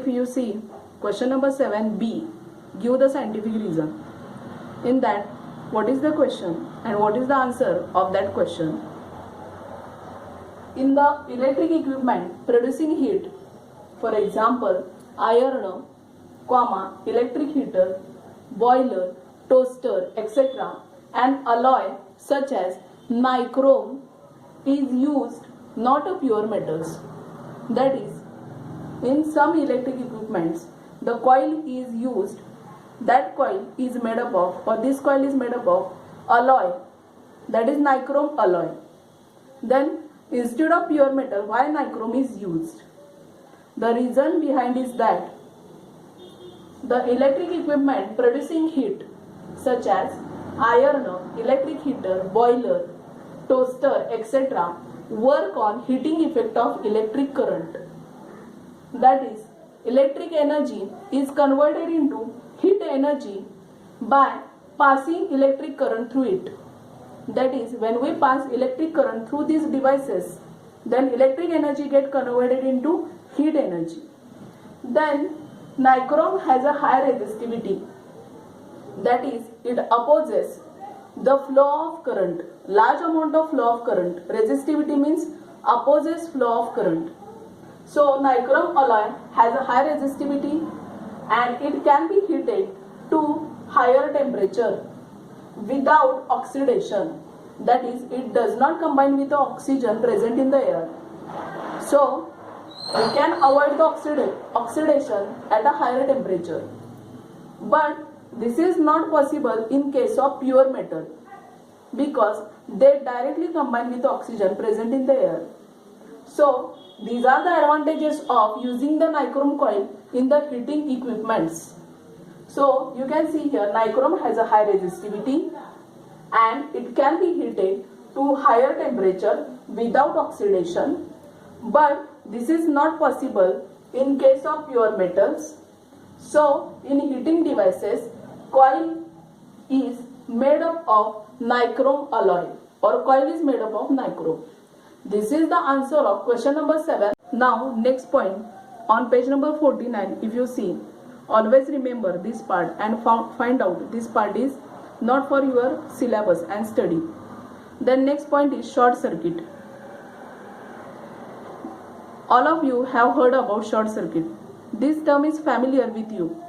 if you see question number 7b, give the scientific reason. In that, what is the question and what is the answer of that question? In the electric equipment producing heat, for example, iron, electric heater, boiler, toaster, etc., an alloy such as nichrome is used, not a pure metals. That is, in some electric equipments, the coil is used. That coil is made up of, or this coil is made up of alloy, that is nichrome alloy. Then instead of pure metal, why nichrome is used? The reason behind is that the electric equipment producing heat such as iron, electric heater, boiler, toaster, etc. work on heating effect of electric current. That is, electric energy is converted into heat energy by passing electric current through it. That is, when we pass electric current through these devices, then electric energy get converted into heat energy. Then nichrome has a high resistivity. That is, it opposes the flow of current, large amount of flow of current. Resistivity means opposes flow of current. So nichrome alloy has a high resistivity and it can be heated to higher temperature without oxidation. That is, it does not combine with the oxygen present in the air. So we can avoid the oxidation at a higher temperature. But this is not possible in case of pure metal because they directly combine with the oxygen present in the air. So these are the advantages of using the nichrome coil in the heating equipments. So you can see here, nichrome has a high resistivity and it can be heated to higher temperature without oxidation. But this is not possible in case of pure metals. So in heating devices, coil is made up of nichrome alloy, or coil is made up of nichrome. This is the answer of question number 7. Now next point on page number 49, if you see, always remember this part and find out this part is not for your syllabus and study. Then next point is short circuit. All of you have heard about short circuit. This term is familiar with you.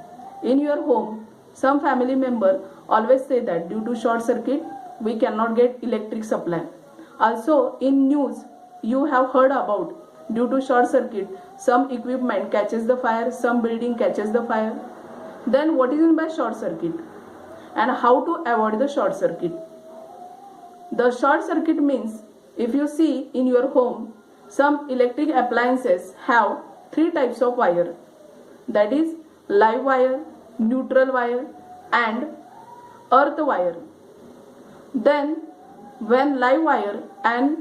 In your home, some family member always say that due to short circuit, we cannot get electric supply. Also in news, you have heard about due to short circuit, some equipment catches the fire, some building catches the fire. Then what is meant by short circuit and how to avoid the short circuit? The short circuit means, if you see in your home, some electric appliances have 3 types of wire. That is live wire, neutral wire and earth wire. Then when live wire and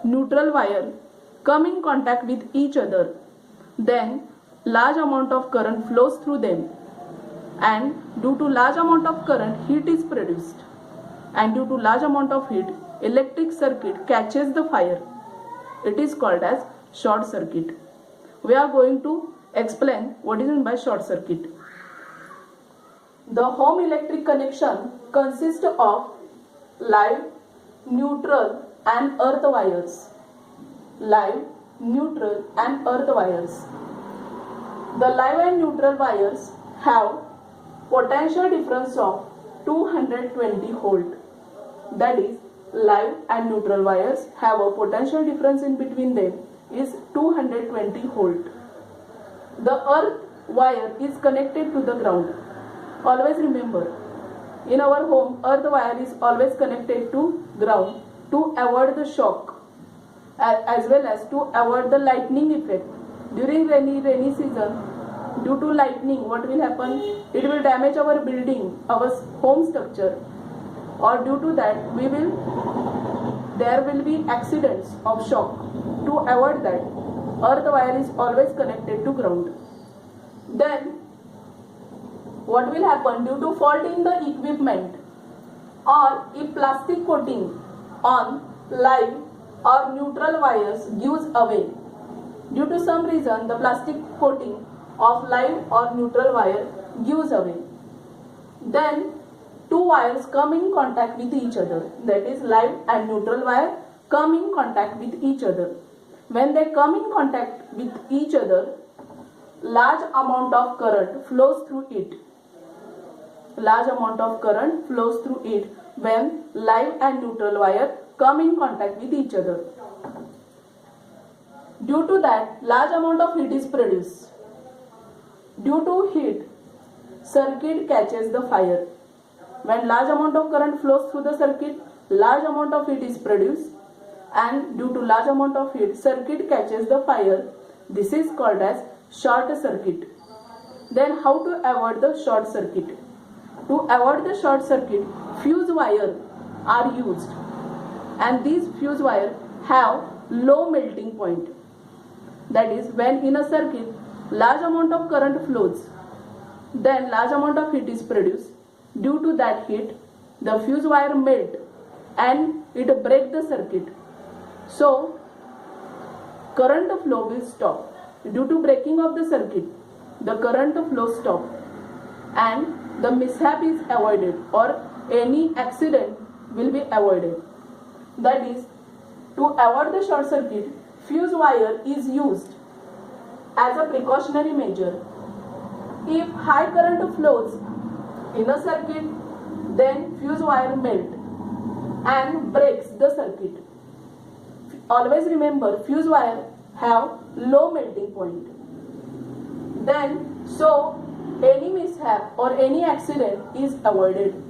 neutral wire come in contact with each other, then large amount of current flows through them, and due to large amount of current, heat is produced, and due to large amount of heat, electric circuit catches the fire. It is called as short circuit. We are going to explain what is meant by short circuit. The home electric connection consists of live, neutral and earth wires. Live, neutral and earth wires. The live and neutral wires have potential difference of 220 volt. That is, live and neutral wires have a potential difference in between them is 220 volt. The earth wire is connected to the ground. Always remember, in our home, earth wire is always connected to ground to avoid the shock as well as to avoid the lightning effect. During rainy season, due to lightning, what will happen? It will damage our building, our home structure, or due to that there will be accidents of shock. To avoid that, earth wire is always connected to ground. Then what will happen? Due to fault in the equipment, or if plastic coating on live or neutral wires gives away, due to some reason the plastic coating of live or neutral wire gives away. Then two wires come in contact with each other, that is live and neutral wire come in contact with each other. When they come in contact with each other, large amount of current flows through it. Large amount of current flows through it when live and neutral wire come in contact with each other. Due to that, large amount of heat is produced. Due to heat, circuit catches the fire. When large amount of current flows through the circuit, large amount of heat is produced, and due to large amount of heat, circuit catches the fire. This is called as short circuit. Then how to avoid the short circuit? To avoid the short circuit, fuse wire are used, and these fuse wire have low melting point. That is, when in a circuit large amount of current flows, then large amount of heat is produced. Due to that heat, the fuse wire melt and it breaks the circuit. So current flow will stop. Due to breaking of the circuit, the current flow stop and the mishap is avoided, or any accident will be avoided. That is, to avoid the short circuit, fuse wire is used as a precautionary measure. If high current flows in a circuit, then fuse wire melt and breaks the circuit. Always remember, fuse wire have low melting point. Then, so any mishap or any accident is avoided.